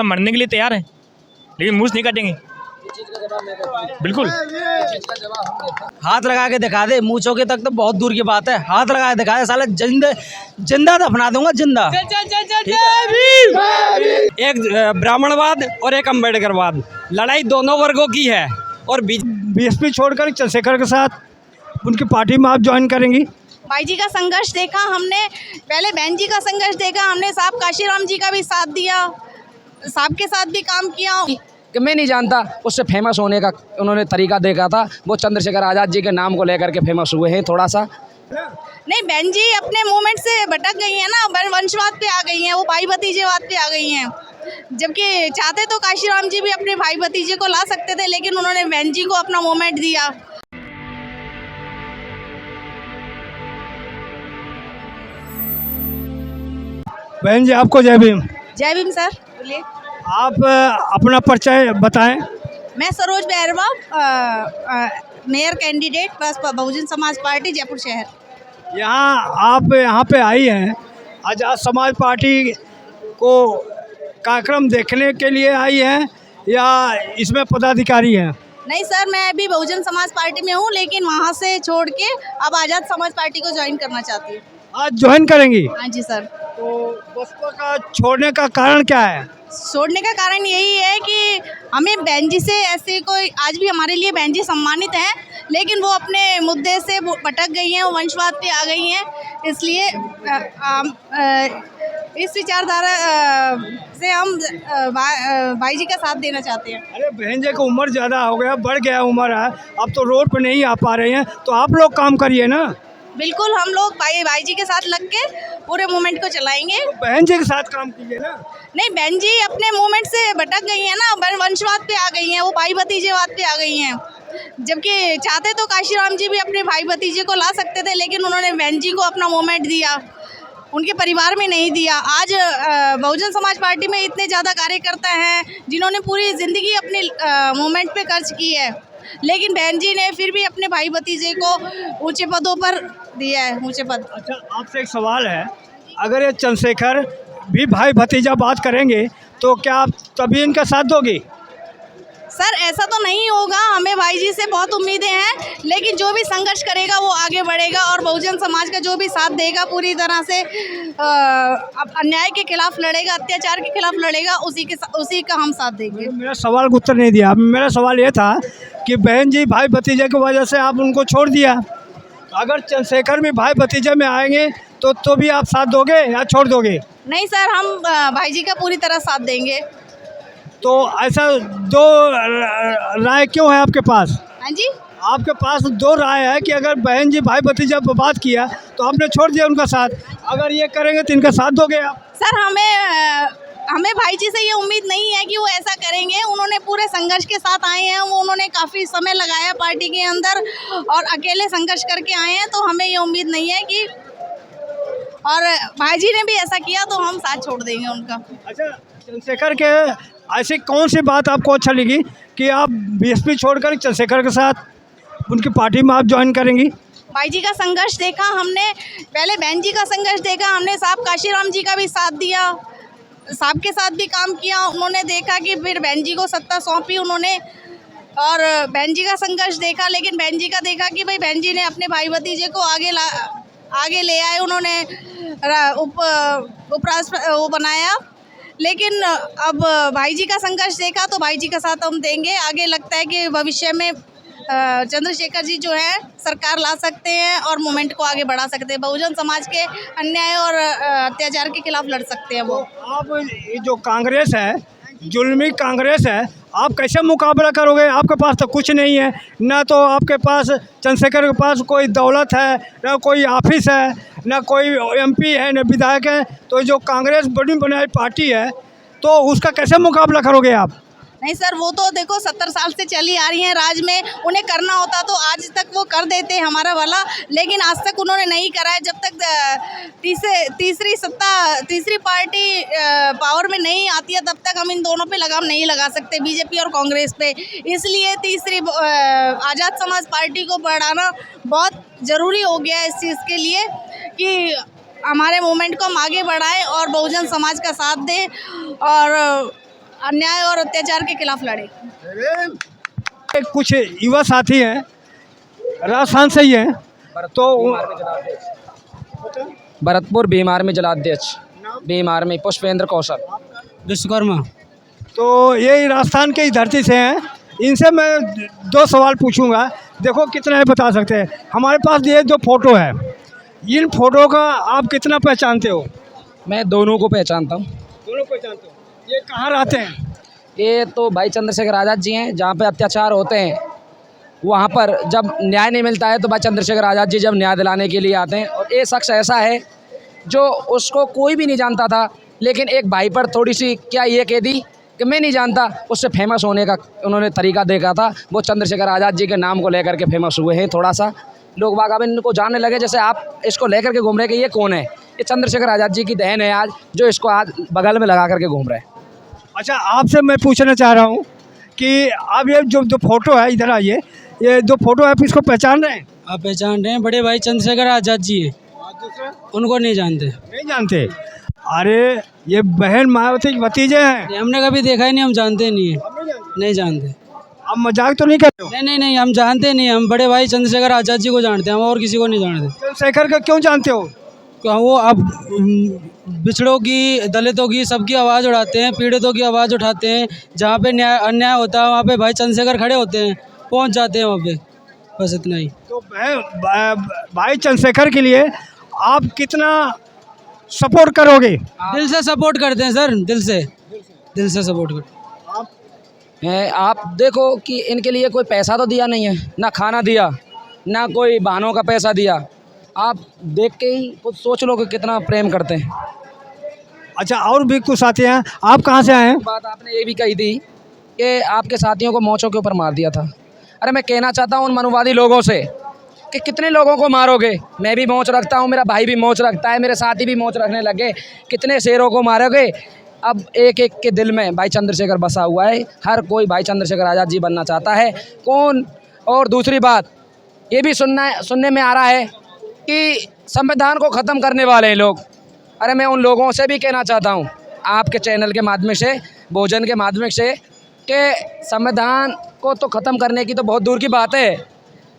मरने के लिए तैयार है, लेकिन मूछ नहीं काटेंगे। बिल्कुल। हाथ लगा के दिखा दे, मूछों के तक तो बहुत दूर की बात है। हाथ लगा के दिखा दे, साला जिंदा दफना दूंगा, जिंदा। एक ब्राह्मणवाद और एक अम्बेडकरवाद, लड़ाई दोनों वर्गों की है। और बीएसपी छोड़कर चंद्रशेखर के साथ उनकी पार्टी में आप ज्वाइन करेंगी? भाई जी का संघर्ष देखा हमने, पहले बहन जी का संघर्ष देखा हमने, साहब काशीराम जी का भी साथ दिया, साहब के साथ भी काम किया। कि मैं नहीं जानता, उससे फेमस होने का उन्होंने तरीका देखा था, वो चंद्रशेखर आज़ाद जी के नाम को लेकर के फेमस हुए हैं थोड़ा सा। नहीं, बहन जी अपने मूवमेंट से भटक गई हैं ना, वंशवाद पे आ गई हैं, वो भाई भतीजेवाद पे आ गई हैं। जबकि चाहते तो काशीराम जी भी अपने भाई भतीजे को ला सकते थे, लेकिन उन्होंने बहन जी को अपना मूवमेंट दिया। बहन जी आपको जय भीम। जय भीम सर, बोलिए। आप अपना परिचय बताएं। मैं Saroj Bairwa, mayor candidate Bahujan Samaj party Jaipur शहर। आप यहाँ पे आई हैं, आज़ाद समाज पार्टी को कार्यक्रम देखने के लिए आई हैं या इसमें पदाधिकारी हैं? नहीं सर, मैं अभी बहुजन समाज पार्टी में हूँ, लेकिन वहाँ से छोड़ के अब आज़ाद समाज पार्टी को ज्वाइन करना चाहती हूँ। आज ज्वाइन करेंगी? हाँ जी सर। तो बसपा का छोड़ने का कारण क्या है? छोड़ने का कारण यही है कि हमें बहन जी से ऐसे कोई, आज भी हमारे लिए बहन जी सम्मानित हैं, लेकिन वो अपने मुद्दे से भटक गई हैं, वो वंशवाद पे आ गई हैं। इसलिए इस विचारधारा से हम भाई जी का साथ देना चाहते हैं। अरे बहन जी की उम्र ज़्यादा हो गया, बढ़ गया उम्र है, अब तो रोड पे नहीं आ पा रहे हैं, तो आप लोग काम करिए ना। बिल्कुल, हम लोग भाई जी के साथ लग के पूरे मूवमेंट को चलाएंगे। तो बहन जी के साथ काम कीजिए ना। नहीं, बहन जी अपने मूवमेंट से भटक गई हैं ना, वंशवाद पे आ गई हैं, वो भाई भतीजेवाद पे आ गई हैं। जबकि चाहते तो काशीराम जी भी अपने भाई भतीजे को ला सकते थे, लेकिन उन्होंने बहन जी को अपना मूवमेंट दिया, उनके परिवार में नहीं दिया। आज बहुजन समाज पार्टी में इतने ज़्यादा कार्यकर्ता हैं जिन्होंने पूरी ज़िंदगी अपने मूवमेंट पे खर्च की है, लेकिन बहन जी ने फिर भी अपने भाई भतीजे को ऊंचे पदों पर दिया है, ऊंचे पद। अच्छा, आपसे एक सवाल है, अगर ये चंद्रशेखर भी भाई भतीजा बात करेंगे तो क्या आप तभी इनका साथ दोगे? सर ऐसा तो नहीं होगा, हमें भाई जी से बहुत उम्मीदें हैं, लेकिन जो भी संघर्ष करेगा वो आगे बढ़ेगा और बहुजन समाज का जो भी साथ देगा, पूरी तरह से अन्याय के खिलाफ लड़ेगा, अत्याचार के खिलाफ लड़ेगा, उसी का हम साथ देंगे। मेरा सवाल का उत्तर नहीं दिया। मेरा सवाल ये था कि बहन जी भाई भतीजे की वजह से आप उनको छोड़ दिया, अगर चंद्रशेखर भी भाई भतीजे में आएंगे तो भी आप साथ दोगे या छोड़ दोगे? नहीं सर, हम भाई जी का पूरी तरह साथ देंगे। तो ऐसा दो राय क्यों है आपके पास? हाँ जी, आपके पास दो राय है कि अगर बहन जी भाई भतीजा पर बात किया तो आपने छोड़ दिया उनका साथ, अगर ये करेंगे तो इनका साथ दोगे आप? सर हमें भाई जी से ये उम्मीद नहीं है कि वो ऐसा करेंगे। उन्होंने पूरे संघर्ष के साथ आए हैं, उन्होंने काफ़ी समय लगाया पार्टी के अंदर और अकेले संघर्ष करके आए हैं, तो हमें ये उम्मीद नहीं है कि, और भाई जी ने भी ऐसा किया तो हम साथ छोड़ देंगे उनका। अच्छा, चंद्रशेखर के ऐसी कौन सी बात आपको अच्छा लगी कि आप बीएसपी छोड़कर चंद्रशेखर के साथ उनकी पार्टी में आप ज्वाइन करेंगी? भाई जी का संघर्ष देखा हमने, पहले बहन जी का संघर्ष देखा हमने, साहब काशीराम जी का भी साथ दिया, साहब के साथ भी काम किया। उन्होंने देखा कि फिर बहन जी को सत्ता सौंपी उन्होंने, और बहन जी का संघर्ष देखा, लेकिन बहन जी का देखा कि भाई बहन जी ने अपने भाई भतीजे को आगे ले आए, उन्होंने उपराष्ट्रपति वो बनाया। लेकिन अब भाई जी का संघर्ष देखा तो भाई जी का साथ हम देंगे। आगे लगता है कि भविष्य में चंद्रशेखर जी जो है सरकार ला सकते हैं और मूवमेंट को आगे बढ़ा सकते हैं, बहुजन समाज के अन्याय और अत्याचार के खिलाफ लड़ सकते हैं वो। आप ये जो कांग्रेस है, जुल्मी कांग्रेस है, आप कैसे मुकाबला करोगे? आपके पास तो कुछ नहीं है, ना तो आपके पास चंद्रशेखर के पास कोई दौलत है, ना कोई ऑफिस है, ना कोई एमपी है, ना विधायक है, तो जो कांग्रेस बड़ी बनाई पार्टी है तो उसका कैसे मुकाबला करोगे आप? नहीं सर, वो तो देखो 70 साल से चली आ रही हैं राज में, उन्हें करना होता तो आज तक वो कर देते हमारा वाला, लेकिन आज तक उन्होंने नहीं करा है। जब तक तीसरी पार्टी पावर में नहीं आती है तब तक हम इन दोनों पे लगाम नहीं लगा सकते, बीजेपी और कांग्रेस पे। इसलिए तीसरी आज़ाद समाज पार्टी को बढ़ाना बहुत ज़रूरी हो गया है इस चीज़ के लिए कि हमारे मूवमेंट को हम आगे बढ़ाएं और बहुजन समाज का साथ दें और अन्याय और अत्याचार के खिलाफ लड़े। कुछ युवा साथी हैं राजस्थान से ही हैं, तो भरतपुर भीम आर्मी जलाध्यक्ष, भीम आर्मी पुष्पेंद्र कौशल। विश्वकर्मा। तो ये राजस्थान की धरती से हैं। इनसे मैं 2 सवाल पूछूंगा, देखो कितना बता सकते हैं। हमारे पास ये जो फोटो है, इन फोटो का आप कितना पहचानते हो? मैं दोनों को पहचानता हूँ। दोनों पहचानते हो। ये कहाँ रहते हैं? ये तो भाई चंद्रशेखर आज़ाद जी हैं, जहाँ पे अत्याचार होते हैं वहाँ पर जब न्याय नहीं मिलता है तो भाई चंद्रशेखर आज़ाद जी जब न्याय दिलाने के लिए आते हैं। और ये शख्स ऐसा है जो उसको कोई भी नहीं जानता था, लेकिन एक भाई पर थोड़ी सी क्या ये कह दी कि मैं नहीं जानता, उससे फेमस होने का उन्होंने तरीका देखा था। वो चंद्रशेखर आज़ाद जी के नाम को लेकर के फेमस हुए हैं। थोड़ा सा लोग बाग अब इनको जानने लगे, जैसे आप इसको लेकर के घूम रहे कि ये कौन है। ये चंद्रशेखर आज़ाद जी की देन है आज, जो इसको आज बगल में लगा करके घूम रहे हैं। अच्छा, आपसे मैं पूछना चाह रहा हूँ कि अब ये जो फोटो है, इधर आइए, ये जो फोटो है आप इसको पहचान रहे हैं? आप पहचान रहे हैं, बड़े भाई चंद्रशेखर आज़ाद जी हैं। उनको नहीं जानते? नहीं जानते। अरे ये बहन मायावती के भतीजे हैं। हमने कभी देखा ही नहीं, हम जानते नहीं है। नहीं जानते। आप मजाक तो नहीं कर रहे हो? नहीं नहीं नहीं, हम जानते नहीं। हम बड़े भाई चंद्रशेखर आज़ाद जी को जानते हैं, हम और किसी को नहीं जानते। चंद्रशेखर का क्यों जानते हो? वो अब बिछड़ों की, दलितों की, सबकी आवाज़ उठाते हैं, पीड़ितों की आवाज़ उठाते हैं। जहाँ पे न्याय अन्याय होता है वहाँ पे भाई चंद्रशेखर खड़े होते हैं, पहुँच जाते हैं वहाँ पे। बस इतना ही। तो भाई चंद्रशेखर के लिए आप कितना सपोर्ट करोगे? दिल से सपोर्ट करते हैं सर, दिल से सपोर्ट करते हैं। आप देखो कि इनके लिए कोई पैसा तो दिया नहीं है, ना खाना दिया, ना कोई बहनों का पैसा दिया। आप देख के ही खुद सोच लो कि कितना प्रेम करते हैं। अच्छा, और भी कुछ साथी हैं। आप कहाँ से आए हैं? बात आपने ये भी कही थी कि आपके साथियों को मोचों के ऊपर मार दिया था। अरे मैं कहना चाहता हूँ उन मनुवादी लोगों से कि कितने लोगों को मारोगे। मैं भी मोच रखता हूँ, मेरा भाई भी मोच रखता है, मेरे साथी भी मोच रखने लगे। कितने शेरों को मारोगे? अब एक एक के दिल में भाई चंद्रशेखर बसा हुआ है। हर कोई भाई चंद्रशेखर आज़ाद जी बनना चाहता है। कौन? और दूसरी बात ये भी सुनने में आ रहा है कि संविधान को ख़त्म करने वाले हैं लोग। अरे मैं उन लोगों से भी कहना चाहता हूँ आपके चैनल के माध्यम से, भोजन के माध्यम से, कि संविधान को तो ख़त्म करने की तो बहुत दूर की बात है।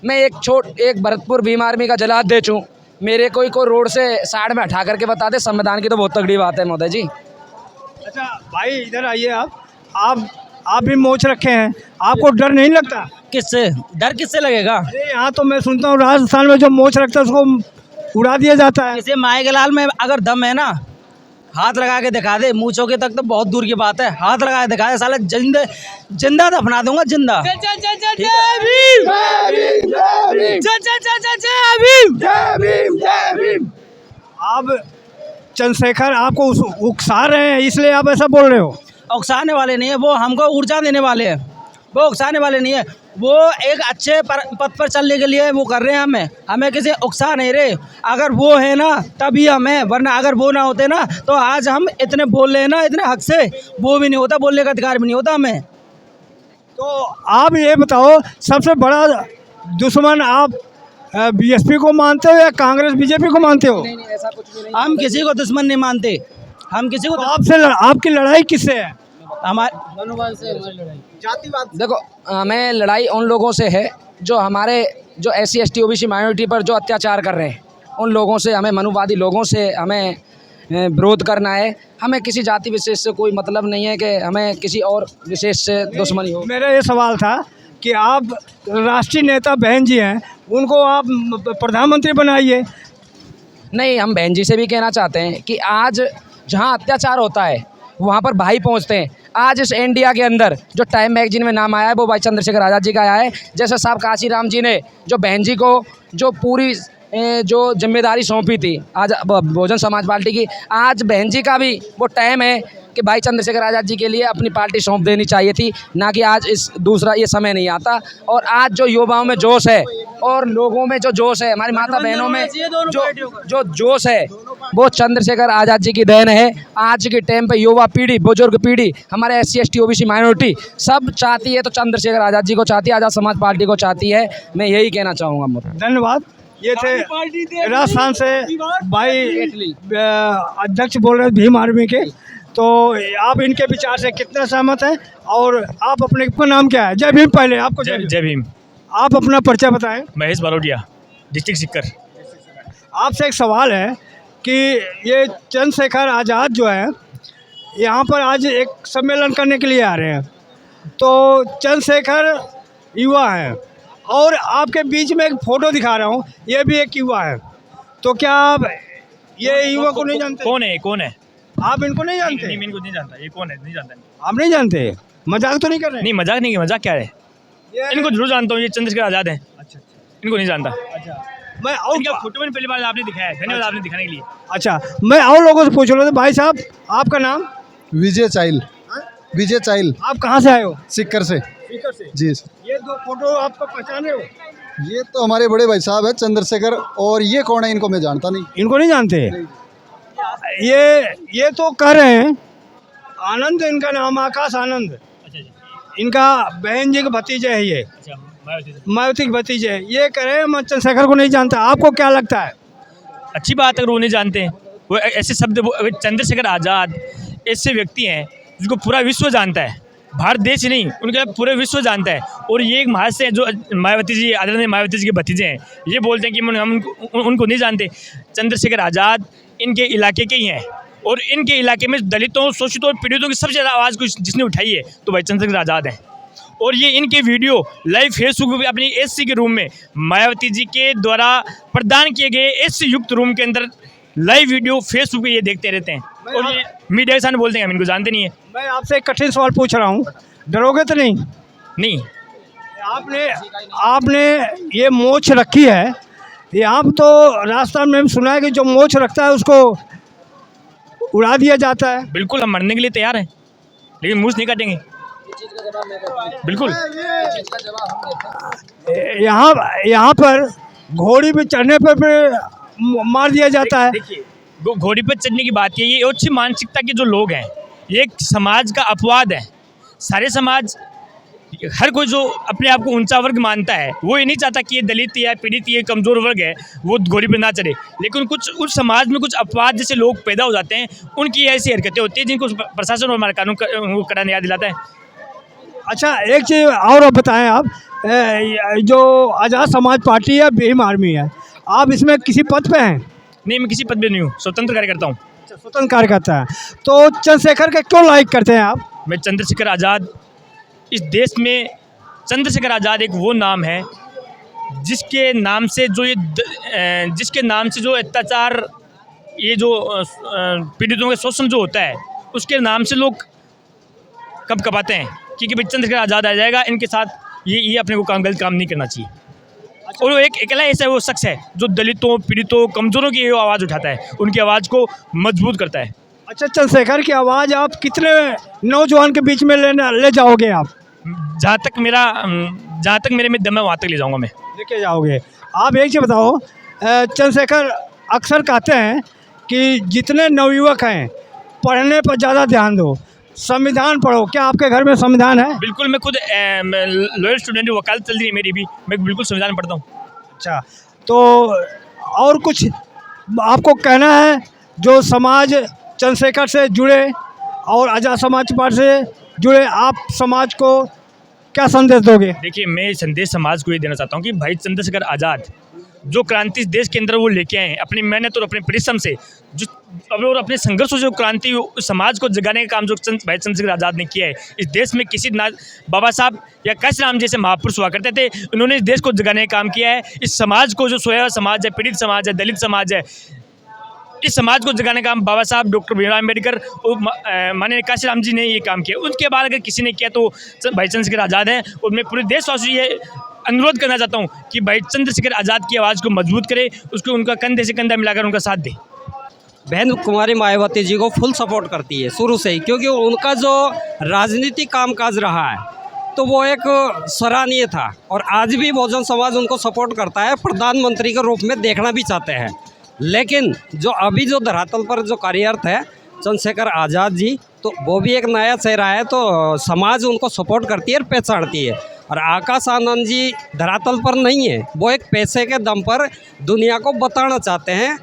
मैं एक भरतपुर भीम आर्मी का जलाध्यक्ष हूँ। मेरे कोई रोड से साइड में हटा करके बता दे, संविधान की तो बहुत तगड़ी बात है महोदय जी। अच्छा भाई, इधर आइए। आप भी मोच रखे हैं, आपको डर नहीं लगता? किससे डर, किससे लगेगा? अरे यहाँ तो मैं सुनता हूँ राजस्थान में जो मोच रखता है उसको उड़ा दिया जाता है। किसी माए के लाल में अगर दम है ना, हाथ लगा के दिखा दे। मुँह चौके तक तो बहुत दूर की बात है। हाथ लगा के दिखा दे, साले जिंदा दफना दूंगा, जिंदा। आप चंद्रशेखर आपको उकसा रहे हैं, इसलिए आप ऐसा बोल रहे हो? उकसाने वाले नहीं है वो, हमको ऊर्जा देने वाले हैं। वो उकसाने वाले नहीं है, वो एक अच्छे पद पर चलने के लिए वो कर रहे हैं। हमें किसी उकसा नहीं रहे। अगर वो है ना तभी हम हैं, वरना अगर वो ना होते ना तो आज हम इतने बोल रहे हैं ना, इतने हक से, वो भी नहीं होता, बोलने का अधिकार भी नहीं होता हमें। तो आप ये बताओ, सबसे बड़ा दुश्मन आप बीएसपी को मानते हो या कांग्रेस बीजेपी को मानते हो? नहीं, ऐसा कुछ भी नहीं। हम किसी को दुश्मन नहीं मानते। हम किसी को तो आपकी लड़ाई किससे है? हमारे मनुवाद से हमारी लड़ाई। जातिवाद। देखो, हमें लड़ाई उन लोगों से है जो हमारे जो SC ST OBC माइनॉरिटी पर जो अत्याचार कर रहे हैं, उन लोगों से, हमें मनुवादी लोगों से हमें विरोध करना है। हमें किसी जाति विशेष से कोई मतलब नहीं है कि हमें किसी और विशेष से दुश्मनी हो। मेरा ये सवाल था कि आप राष्ट्रीय नेता बहन जी हैं, उनको आप प्रधानमंत्री बनाइए। नहीं, हम बहन जी से भी कहना चाहते हैं कि आज जहाँ अत्याचार होता है वहाँ पर भाई पहुँचते हैं। आज इस इंडिया के अंदर जो टाइम मैगजीन में नाम आया है वो भाई चंद्रशेखर आज़ाद जी का आया है। जैसे साहब काशीराम जी ने जो बहन जी को जो पूरी जो जिम्मेदारी सौंपी थी आज बहुजन समाज पार्टी की, आज बहन जी का भी वो टाइम है कि भाई चंद्रशेखर आज़ाद जी के लिए अपनी पार्टी सौंप देनी चाहिए थी, ना कि आज इस दूसरा ये समय नहीं आता। और आज जो युवाओं में जोश है और लोगों में जो जोश है, हमारी माता बहनों में जो जोश है, वो चंद्रशेखर आज़ाद जी की देन है। आज के टाइम पे युवा पीढ़ी, बुजुर्ग पीढ़ी, हमारे SC ST OBC माइनॉरिटी सब चाहती है, तो चंद्रशेखर आज़ाद जी को चाहती है, आज़ाद समाज पार्टी को चाहती है। मैं यही कहना चाहूँगा। धन्यवाद। ये थे राजस्थान से भाई अध्यक्ष बोल रहे भीम आर्मी के। तो आप इनके विचार से कितना सहमत हैं और आप अपने का नाम क्या है? जय भीम। पहले आपको जय जय भीम। आप अपना परिचय बताएं। महेश बारोटिया, डिस्ट्रिक्ट सिक्कर। आपसे एक सवाल है कि ये चंद्रशेखर आज़ाद जो है यहाँ पर आज एक सम्मेलन करने के लिए आ रहे हैं, तो चंद्रशेखर युवा हैं और आपके बीच में एक फ़ोटो दिखा रहा हूँ, ये भी एक युवा है, तो क्या आप ये युवा को नहीं जानते? कौन है? आप इनको नहीं जानते? नहीं, मैं इनको नहीं जानता। ये कौन है? नहीं जानता। आप नहीं जानते? मजाक तो नहीं कर रहे? नहीं, मजाक नहीं, मजाक क्या है? ये इनको जरूर जानता हूँ, ये चंद्रशेखर आज़ाद हैं। अच्छा, इनको नहीं जानता। मैं और इनका फोटो में पहली बार आपने दिखाया है, धन्यवाद आपने दिखाने के लिए। अच्छा, मैं और लोगों से पूछ रहा था। भाई साहब, आपका नाम? विजय चाइल। विजय चाइल, आप कहाँ से आए हो? सिक्कर से। स्पीकर से। जी, ये दो फोटो आपको पहचाने हो? ये तो हमारे बड़े भाई साहब है चंद्रशेखर, और ये कौन है इनको मैं जानता नहीं। इनको नहीं जानते? ये तो कह रहे हैं आनंद, इनका नाम आकाश आनंद। अच्छा जी। इनका बहन जी का भतीजे है ये, अच्छा, मायावती जी। मायावती के भतीजे। ये कह रहे हैं मैं चंद्रशेखर को नहीं जानता। आपको क्या लगता है? अच्छी बात है अगर वो नहीं जानते हैं। वो ऐसे शब्द, चंद्रशेखर आज़ाद ऐसे व्यक्ति हैं जिसको पूरा विश्व जानता है, भारत देश ही नहीं, उनका पूरे विश्व जानता है। और ये एक महाशय है जो मायावती जी, आदरणीय मायावती जी के भतीजे हैं, ये बोलते हैं कि हम उनको नहीं जानते। चंद्रशेखर आज़ाद इनके इलाके के ही हैं और इनके इलाके में दलितों, शोषितों और पीड़ितों की सबसे ज़्यादा आवाज़ को जिसने उठाई है तो भाई चंद्रशेखर आज़ाद हैं। और ये इनके वीडियो लाइव फेसबुक पे अपनी एससी के रूम में, मायावती जी के द्वारा प्रदान किए गए एससी युक्त रूम के अंदर लाइव वीडियो फेसबुक पे ये देखते रहते हैं और ये मीडिया के सामने बोलते हैं हम इनको जानते नहीं है। मैं आपसे एक कठिन सवाल पूछ रहा हूँ, डरोगे तो नहीं? नहीं, आपने ये मोछ रखी है, यहाँ तो राजस्थान में सुना है कि जो मोछ रखता है उसको उड़ा दिया जाता है। बिल्कुल हम मरने के लिए तैयार हैं, लेकिन मूछ नहीं काटेंगे। बिल्कुल। यहाँ पर घोड़ी पे चढ़ने पर मार दिया जाता है। देखिए, घोड़ी पर चढ़ने की बात ये अच्छी मानसिकता के जो लोग हैं, ये एक समाज का अपवाद है। सारे समाज, हर कोई जो अपने आप को ऊंचा वर्ग मानता है वो ये नहीं चाहता कि ये दलित या पीड़ित, ये कमज़ोर वर्ग है, वो घोड़ी पर ना चढ़े। लेकिन कुछ उस समाज में कुछ अपवाद जैसे लोग पैदा हो जाते हैं, उनकी ऐसी हरकतें होती हैं जिनको प्रशासन और हमारा कानून कराने याद दिलाता है। अच्छा, एक चीज़ और आप बताएं, आप जो आज़ाद समाज पार्टी है, भीम आर्मी है, आप इसमें किसी पद पे हैं? नहीं, मैं किसी पद पे नहीं हूँ, स्वतंत्र कार्यकर्ता हूँ। स्वतंत्र कार्यकर्ता है। तो चंद्रशेखर के क्यों लाइक करते हैं आप? मैं चंद्रशेखर आज़ाद, इस देश में चंद्रशेखर आज़ाद एक वो नाम है जिसके नाम से जो अत्याचार, ये जो पीड़ितों का शोषण जो होता है, उसके नाम से लोग कब कपाते हैं क्योंकि भाई चंद्रशेखर आज़ाद आ जाएगा, इनके साथ ये अपने को गलत काम नहीं करना चाहिए। और वो एक अकेला ऐसा वो शख्स है जो दलितों, पीड़ितों, कमज़ोरों की आवाज़ उठाता है, उनकी आवाज़ को मजबूत करता है। अच्छा, चंद्रशेखर की आवाज़ आप कितने नौजवान के बीच में ले जाओगे आप? जहाँ तक मेरे में दम है वहाँ तक ले जाऊँगा मैं। लेके जाओगे। आप एक चीज़ बताओ, चंद्रशेखर अक्सर कहते हैं कि जितने नवयुवक हैं पढ़ने पर ज़्यादा ध्यान दो, संविधान पढ़ो। क्या आपके घर में संविधान है? बिल्कुल, मैं खुद लॉयर स्टूडेंट हूँ, वकालत चल रही है मेरी भी, मैं बिल्कुल संविधान पढ़ता हूँ। अच्छा, तो और कुछ आपको कहना है जो समाज चंद्रशेखर से जुड़े और आज़ाद समाज पार्टी से जुड़े, आप समाज को क्या संदेश दोगे? देखिए, मैं संदेश समाज को ये देना चाहता हूँ कि भाई चंद्रशेखर आज़ाद जो क्रांति इस देश के अंदर वो लेके आए हैं अपनी मेहनत और अपने परिश्रम से, जो और अपने संघर्षों से जो क्रांति समाज को जगाने का काम जो भाई चंद्रशेखर आज़ाद ने किया है, इस देश में किसी ना बाबा साहब या काशीराम जैसे महापुरुष हुआ करते थे, उन्होंने इस देश को जगाने का काम किया है। इस समाज को, जो सोया समाज है, पीड़ित समाज है, दलित समाज है, इस समाज को जगाने का काम बाबा साहब डॉक्टर भीमराव अम्बेडकर और माननीय काशीराम जी ने ये काम किया। उनके बाद अगर किसी ने किया तो भाई चंद्रशेखर आज़ाद है। और मैं पूरे देशवासी ये अनुरोध करना चाहता हूँ कि भाई चंद्रशेखर आज़ाद की आवाज़ को मजबूत करे, उसको उनका कंधे से कंधा मिलाकर उनका साथ दे। बहन कुमारी मायावती जी को फुल सपोर्ट करती है शुरू से ही, क्योंकि उनका जो राजनीतिक कामकाज रहा है तो वो एक सराहनीय था और आज भी बहुजन समाज उनको सपोर्ट करता है, प्रधानमंत्री के रूप में देखना भी चाहते हैं। लेकिन जो अभी जो धरातल पर जो कार्यरत है चंद्रशेखर आज़ाद जी, तो वो भी एक नया चेहरा है, तो समाज उनको सपोर्ट करती है और पहचानती है। और आकाश आनंद जी धरातल पर नहीं है, वो एक पैसे के दम पर दुनिया को बताना चाहते हैं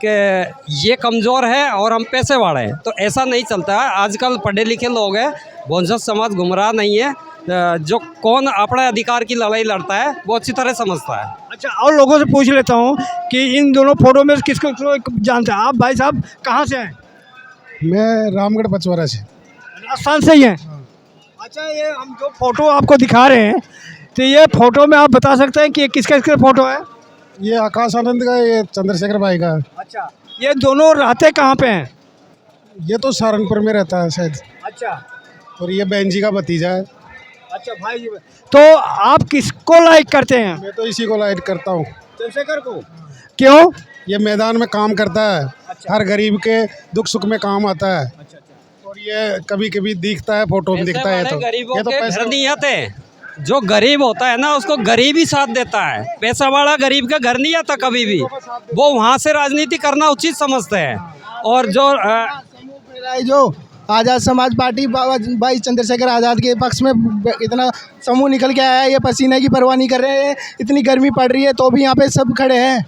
कि ये कमज़ोर है और हम पैसे वाले हैं, तो ऐसा नहीं चलता है। आजकल पढ़े लिखे लोग हैं, बहुजन समाज गुमराह नहीं है। जो कौन अपने अधिकार की लड़ाई लड़ता है वो अच्छी तरह समझता है। अच्छा, और लोगों से पूछ लेता हूँ कि इन दोनों फोटो में किसको जानते हैं आप? भाई साहब कहाँ से हैं? मैं रामगढ़ पचवरा से। राजस्थान से ही हैं? अच्छा, ये हम जो फोटो आपको दिखा रहे हैं, तो ये फोटो में आप बता सकते हैं कि ये किसका किसका फोटो है? ये आकाश आनंद का, ये चंद्रशेखर भाई का। अच्छा, ये दोनों रहते कहाँ पे हैं? ये तो सहारनपुर में रहता है शायद। अच्छा और ये बहन जी का भतीजा है। अच्छा भाई जी, तो आप किसको लाइक करते हैं? मैं तो इसी को लाइक करता हूँ। चंद्रशेखर को। क्यों? ये मैदान में काम करता है। अच्छा। हर गरीब के दुख सुख में काम आता है। अच्छा अच्छा। और ये कभी कभी दिखता है, फोटो में दिखता है। तो गरीबों ये तो के पैसे घर नहीं आते। जो गरीब होता है ना, उसको गरीब ही साथ देता है। पैसा वाला गरीब का घर नहीं आता कभी भी। वो वहाँ से राजनीति करना उचित समझते हैं। और जो जो आज़ाद समाज पार्टी भाई चंद्रशेखर आज़ाद के पक्ष में इतना समूह निकल के आया है, ये पसीने की परवाह नहीं कर रहे हैं। इतनी गर्मी पड़ रही है तो भी यहाँ पे सब खड़े हैं।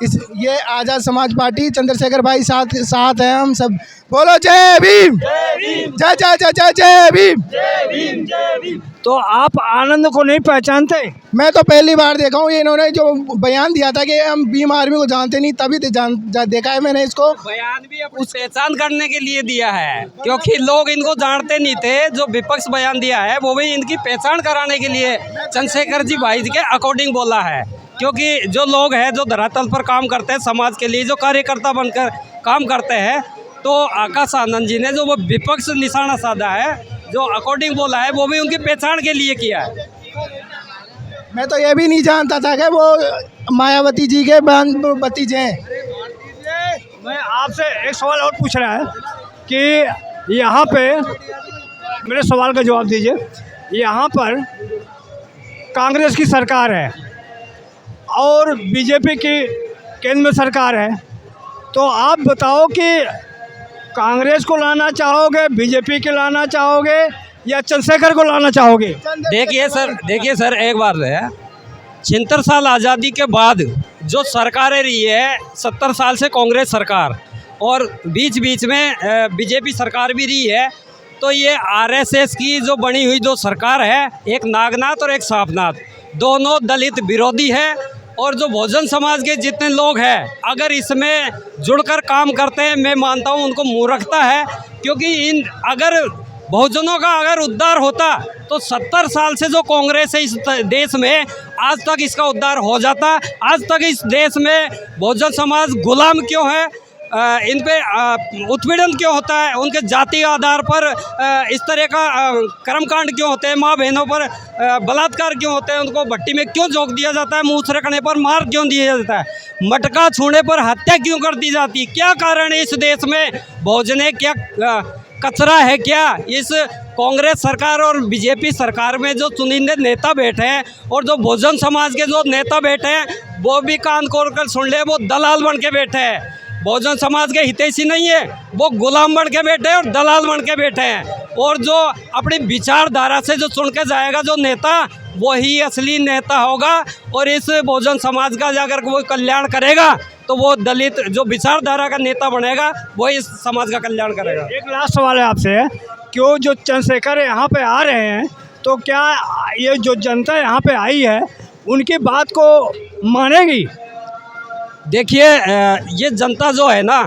ये आज़ाद समाज पार्टी चंद्रशेखर भाई साथ हैं। हम सब बोलो जय भीम, जय जय जय जय जय भीम। तो आप आनंद को नहीं पहचानते? मैं तो पहली बार देखा हूँ। इन्होंने जो बयान दिया था कि हम भीम आर्मी को जानते नहीं, तभी देखा है मैंने इसको। बयान भी अपनी पहचान करने के लिए दिया है, क्योंकि लोग इनको जानते नहीं थे। जो विपक्ष बयान दिया है वो भी इनकी पहचान कराने के लिए चंद्रशेखर जी भाई के अकॉर्डिंग बोला है। क्योंकि जो लोग हैं, जो धरातल पर काम करते हैं, समाज के लिए जो कार्यकर्ता बनकर काम करते हैं, तो आकाश आनंद जी ने जो वो विपक्ष निशाना साधा है, जो अकॉर्डिंग बोला है, वो भी उनकी पहचान के लिए किया है। मैं तो ये भी नहीं जानता था कि वो मायावती जी के भतीजे हैं। मैं आपसे एक सवाल और पूछ रहा है कि यहाँ पे मेरे सवाल का जवाब दीजिए। यहाँ पर कांग्रेस की सरकार है और बीजेपी की केंद्र में सरकार है, तो आप बताओ कि कांग्रेस को लाना चाहोगे, बीजेपी के लाना चाहोगे, या चंद्रशेखर को लाना चाहोगे? देखिए सर एक बात है, 76 साल आज़ादी के बाद जो सरकारें रही है, 70 साल से कांग्रेस सरकार और बीच बीच में बीजेपी सरकार भी रही है। तो ये आरएसएस की जो बनी हुई जो सरकार है, एक नागनाथ और एक सांपनाथ, दोनों दलित विरोधी है। और जो बहुजन समाज के जितने लोग हैं, अगर इसमें जुड़कर काम करते हैं, मैं मानता हूँ उनको मूर्खता है। क्योंकि अगर बहुजनों का अगर उद्धार होता तो 70 साल से जो कांग्रेस है इस देश में, आज तक इसका उद्धार हो जाता। आज तक इस देश में बहुजन समाज गुलाम क्यों है, इन पे उत्पीड़न क्यों होता है, उनके जाति आधार पर इस तरह का कर्मकांड क्यों होते हैं, माँ बहनों पर बलात्कार क्यों होते हैं, उनको भट्टी में क्यों झोंक दिया जाता है, मुँह सरकने पर मार क्यों दिया जाता है, मटका छूने पर हत्या क्यों कर दी जाती है? क्या कारण है इस देश में? बहुजन क्या कचरा है क्या? इस कांग्रेस सरकार और बीजेपी सरकार में जो चुनिंदे नेता बैठे हैं और जो बहुजन समाज के जो नेता बैठे हैं, वो भी कान खोल कर सुन ले, वो दलाल बन के बैठे हैं। बहुजन समाज के हितैषी नहीं है, वो गुलाम बन के बैठे हैं और दलाल बन के बैठे हैं। और जो अपनी विचारधारा से जो चुन के जाएगा जो नेता, वही असली नेता होगा। और इस बहुजन समाज का अगर कोई कल्याण करेगा तो वो दलित जो विचारधारा का नेता बनेगा, वही इस समाज का कल्याण करेगा। एक लास्ट सवाल है आपसे, क्यों जो चंद्रशेखर यहाँ पे आ रहे हैं, तो क्या ये जो जनता यहाँ पे आई है उनकी बात को मानेगी? देखिए, ये जनता जो है ना,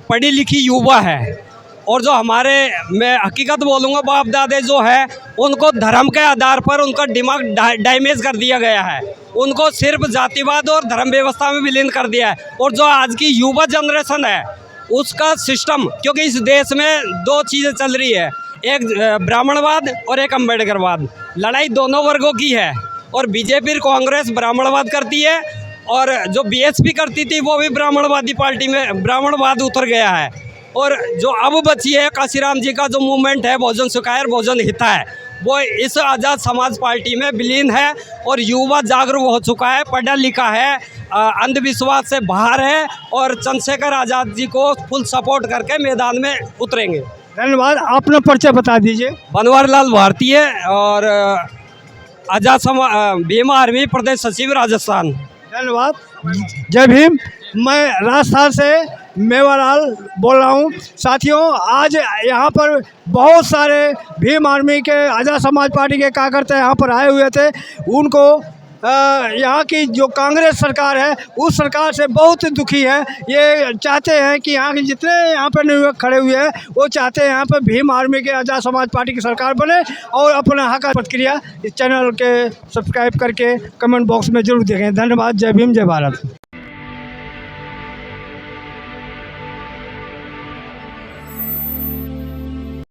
पढ़ी लिखी युवा है। और जो हमारे, मैं हकीकत बोलूँगा, बाप दादे जो है, उनको धर्म के आधार पर उनका दिमाग डैमेज कर दिया गया है। उनको सिर्फ जातिवाद और धर्म व्यवस्था में विलीन कर दिया है। और जो आज की युवा जनरेशन है, उसका सिस्टम, क्योंकि इस देश में दो चीज़ें चल रही है, एक ब्राह्मणवाद और एक अम्बेडकरवाद। लड़ाई दोनों वर्गों की है। और बीजेपी कांग्रेस ब्राह्मणवाद करती है, और जो बीएसपी करती थी वो भी ब्राह्मणवादी पार्टी में ब्राह्मणवाद उतर गया है। और जो अब बची है काशीराम जी का जो मूवमेंट है, बहुजन सुखाय और बहुजन हिताय, वो इस आज़ाद समाज पार्टी में विलीन है। और युवा जागरूक हो चुका है, पढ़ा लिखा है, अंधविश्वास से बाहर है, और चंद्रशेखर आज़ाद जी को फुल सपोर्ट करके मैदान में उतरेंगे। धन्यवाद। अपना परिचय बता दीजिए। बनवार लाल भारती है और आज़ाद भीम आर्मी प्रदेश सचिव राजस्थान। धन्यवाद। जय भीम। मैं राजस्थान से मेवालाल बोल रहा हूँ। साथियों, आज यहाँ पर बहुत सारे भीम आर्मी के, आज़ाद समाज पार्टी के कार्यकर्ता यहाँ पर आए हुए थे। उनको यहाँ की जो कांग्रेस सरकार है उस सरकार से बहुत दुखी है। ये चाहते हैं कि यहाँ के जितने यहाँ पर युवक खड़े हुए हैं वो चाहते हैं यहाँ पर भीम आर्मी के, आज़ाद समाज पार्टी की सरकार बने और अपना हक प्रतिक्रिया इस चैनल के सब्सक्राइब करके कमेंट बॉक्स में जरूर देखें। धन्यवाद। जय भीम, जय भारत।